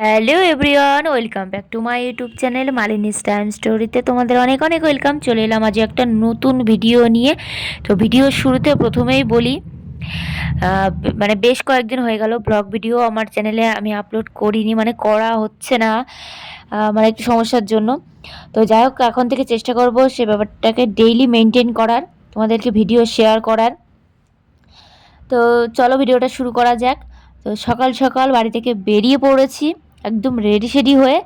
Hello everyone, welcome back to my YouTube channel Malini's time স্টোরিতে তোমাদের অনেক অনেক ওয়েলকাম। চলে এলাম আজ একটা নতুন ভিডিও নিয়ে। তো ভিডিওর শুরুতে প্রথমেই বলি, মানে বেশ কয়েকদিন হয়ে গেল ব্লগ ভিডিও আমার চ্যানেলে আমি আপলোড করিনি, মানে করা হচ্ছে না, মানে একটু সমস্যার জন্য। তো যাই হোক, এখন থেকে চেষ্টা করব সে ব্যাপারটাকে ডেইলি মেনটেন করার, তোমাদেরকে ভিডিও শেয়ার করার। তো চলো ভিডিওটা শুরু করা যাক। তো সকাল সকাল বাড়ি থেকে বেরিয়ে পড়েছি, একদম রেডি সেডি হয়ে।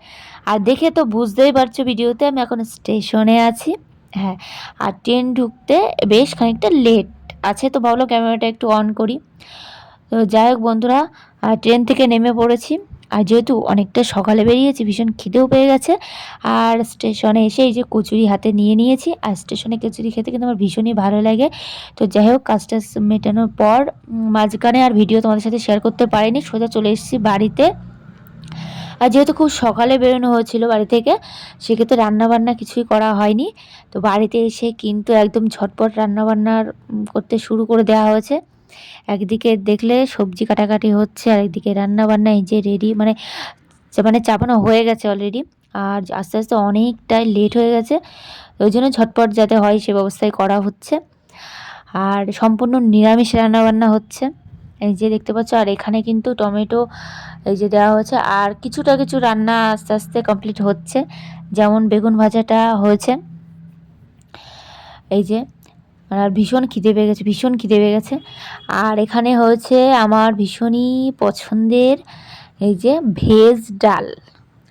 আর দেখে তো বুঝতেই পারছো ভিডিওতে আমি এখন স্টেশনে আছি। হ্যাঁ, আর ট্রেন ঢুকতে বেশ খানিকটা লেট আছে, তো ভাবলো ক্যামেরাটা একটু অন করি। তো যাই হোক বন্ধুরা, ট্রেন থেকে নেমে পড়েছি। আর যেহেতু অনেকটা সকালে বেরিয়েছি, ভীষণ খিদেও পেয়ে গেছে। আর স্টেশনে এসে এই যে কচুরি হাতে নিয়ে নিয়েছি। আর স্টেশনে কচুরি খেতে কিন্তু আমার ভীষণই ভালো লাগে। তো যাই হোক, কাজটা মেটানোর পর মাঝখানে আর ভিডিও তোমাদের সাথে শেয়ার করতে পারিনি, সোজা চলে এসেছি বাড়িতে। আর যেহেতু খুব সকালে বেরোনো হয়েছিল বাড়ি থেকে, সেক্ষেত্রে রান্নাবান্না কিছুই করা হয়নি। তো বাড়িতে এসে কিন্তু একদম ঝটপট রান্নাবান্নার করতে শুরু করে দেওয়া হয়েছে। একদিকে দেখলে সবজি কাটাকাটি হচ্ছে, আর একদিকে রান্নাবান্না এই যে রেডি, মানে মানে চাপানো হয়ে গেছে অলরেডি। আর আস্তে আস্তে অনেকটাই লেট হয়ে গেছে, ওই জন্য ঝটপট যাতে হয় সে ব্যবস্থাই করা হচ্ছে। আর সম্পূর্ণ নিরামিষ রান্নাবান্না হচ্ছে, এই যে দেখতে পাচ্ছ। আর এখানে কিন্তু টমেটো এই যে দেওয়া হয়েছে, আর কিছুটা কিছু রান্না আস্তে আস্তে কমপ্লিট হচ্ছে, যেমন বেগুন ভাজাটা হয়েছে এই যে। আর ভীষণ খিদে পেয়ে গেছে, ভীষণ খিদে পেয়ে গেছে। আর এখানে হয়েছে আমার ভীষণই পছন্দের এই যে ভেজ ডাল,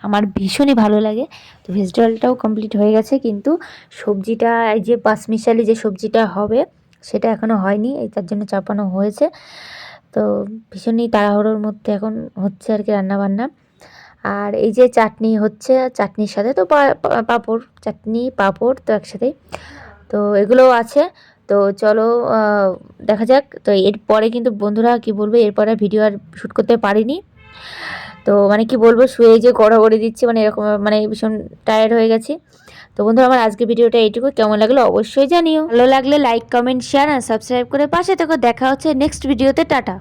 আমার ভীষণই ভালো লাগে। তো ভেজ ডালটাও কমপ্লিট হয়ে গেছে, কিন্তু সবজিটা এই যে পাঁচমিশালি যে সবজিটা হবে সেটা এখনও হয়নি, এই তার জন্য চাপানো হয়েছে। তো ভীষণই তাড়াহুড়োর মধ্যে এখন হচ্ছে আর কি রান্নাবান্না। আর এই যে চাটনি হচ্ছে, চাটনির সাথে তো পাঁপড়, চাটনি পাঁপড় তো একসাথেই, তো এগুলোও আছে। তো চলো দেখা যাক। তো এরপরে কিন্তু বন্ধুরা কি বলবো, এরপরে ভিডিও আর শ্যুট করতে পারিনি। তো মানে কি বলবো, শুয়ে যে গড়াগড়ি দিচ্ছি, মানে এরকম, মানে ভীষণ টায়ার্ড হয়ে গেছি। তো বন্ধুরা, আমার আজকে ভিডিওটা এইটুকু। কেমন লাগলো অবশ্যই জানিও, ভালো লাগলে লাইক কমেন্ট শেয়ার আর সাবস্ক্রাইব করে পাশে থেকো। দেখা হচ্ছে নেক্সট ভিডিওতে। টাটা।